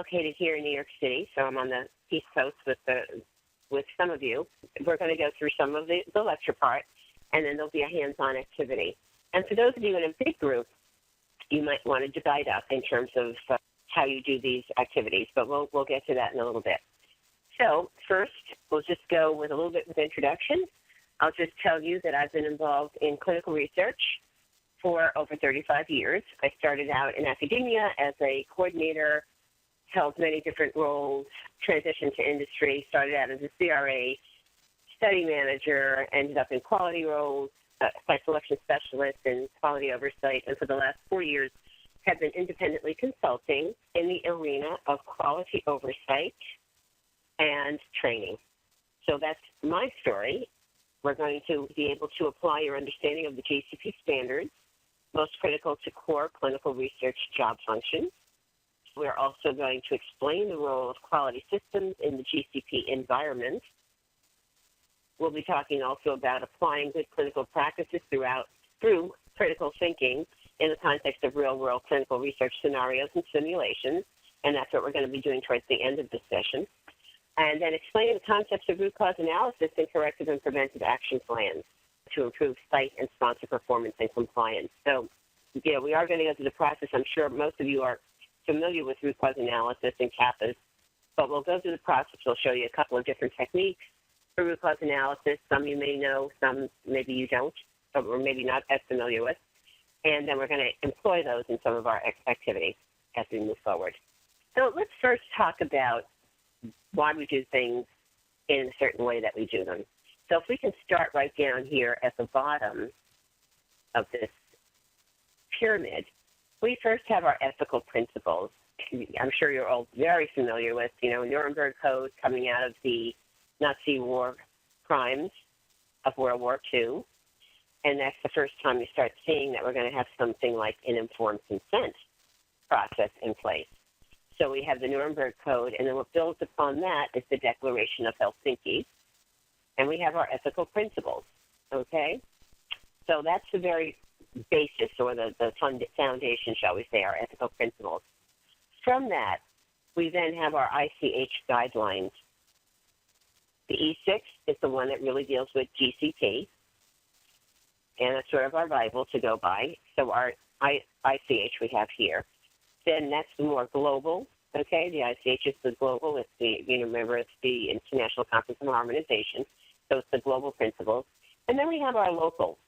located here in New York City, so I'm on the East Coast with some of you. We're going to go through some of the lecture part, and then there'll be a hands-on activity. And for those of you in a big group, you might want to divide up in terms of how you do these activities, but we'll get to that in a little bit. So first, we'll just go with a little bit of introduction. I'll just tell you that I've been involved in clinical research for over 35 years. I started out in academia as a coordinator, held many different roles, transitioned to industry, started out as a CRA, study manager, ended up in quality roles, site selection specialist and quality oversight, and for the last 4 years have been independently consulting in the arena of quality oversight and training. So that's my story. We're going to be able to apply your understanding of the GCP standards, most critical to core clinical research job functions. We're also going to explain the role of quality systems in the GCP environment. We'll be talking also about applying good clinical practices through critical thinking in the context of real-world clinical research scenarios and simulations, and that's what we're going to be doing towards the end of the session. And then explaining the concepts of root cause analysis and corrective and preventive action plans to improve site and sponsor performance and compliance. So, yeah, we are going to go through the process. I'm sure most of you are familiar with root cause analysis and CAPAs, but we'll go through the process. We'll show you a couple of different techniques for root cause analysis. Some you may know, some maybe you don't, or maybe not as familiar with. And then we're going to employ those in some of our activities as we move forward. So let's first talk about why we do things in a certain way that we do them. So if we can start right down here at the bottom of this pyramid, we first have our ethical principles. I'm sure you're all very familiar with, Nuremberg Code coming out of the Nazi war crimes of World War II. And that's the first time you start seeing that we're going to have something like an informed consent process in place. So we have the Nuremberg Code, and then what builds upon that is the Declaration of Helsinki, and we have our ethical principles, okay? So that's the very basis or the foundation, shall we say, our ethical principles. From that, we then have our ICH guidelines. The E6 is the one that really deals with GCP, and that's sort of our Bible to go by. So our ICH we have here. Then that's the more global, okay? The ICH is the global. It's the, remember, it's the International Conference on Harmonization. So it's the global principles. And then we have our local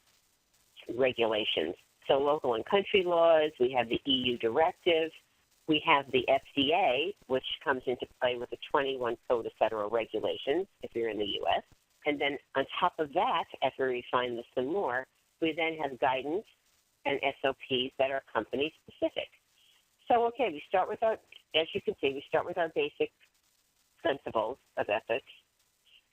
regulations. So local and country laws. We have the EU directive. We have the FDA, which comes into play with the 21 Code of Federal Regulations, if you're in the U.S. And then on top of that, after we refine this some more, we then have guidance and SOPs that are company-specific. So, okay, we start with our, as you can see, we start with our basic principles of ethics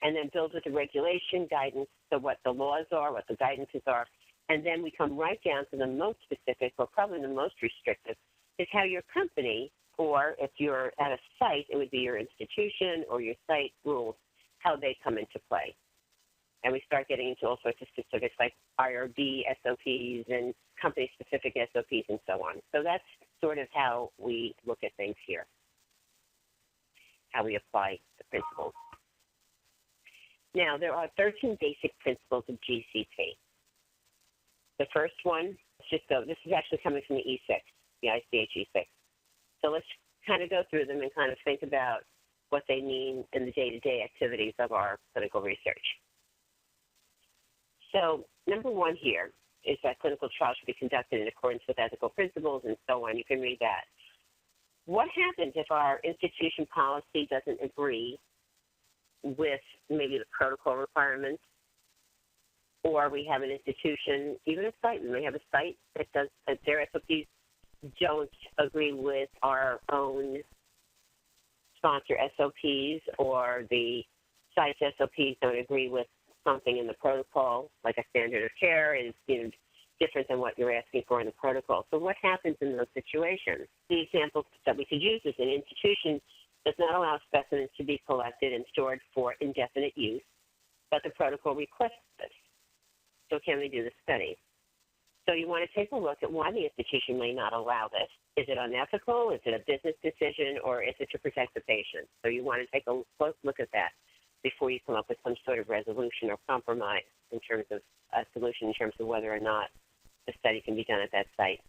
and then build with the regulation guidance, so what the laws are, what the guidances are, and then we come right down to the most specific, or probably the most restrictive, is how your company, or if you're at a site, it would be your institution or your site rules, how they come into play. And we start getting into all sorts of specifics like IRB SOPs and company-specific SOPs and so on. So that's sort of how we look at things here, how we apply the principles. Now, there are 13 basic principles of GCP. The first one, this is actually coming from the E6, the ICH E6. So let's kind of go through them and kind of think about what they mean in the day-to-day activities of our clinical research. So number one here is that clinical trials should be conducted in accordance with ethical principles and so on. You can read that. What happens if our institution policy doesn't agree with maybe the protocol requirements, or we have an institution, even a site, we may have a site that their SOPs don't agree with our own sponsor SOPs, or the site's SOPs don't agree with something in the protocol, like a standard of care is different than what you're asking for in the protocol. So what happens in those situations? The example that we could use is an institution does not allow specimens to be collected and stored for indefinite use, but the protocol requests this. So can we do the study? So you want to take a look at why the institution may not allow this. Is it unethical? Is it a business decision? Or is it to protect the patient? So you want to take a close look at that before you come up with some sort of resolution or compromise in terms of a solution in terms of whether or not the study can be done at that site.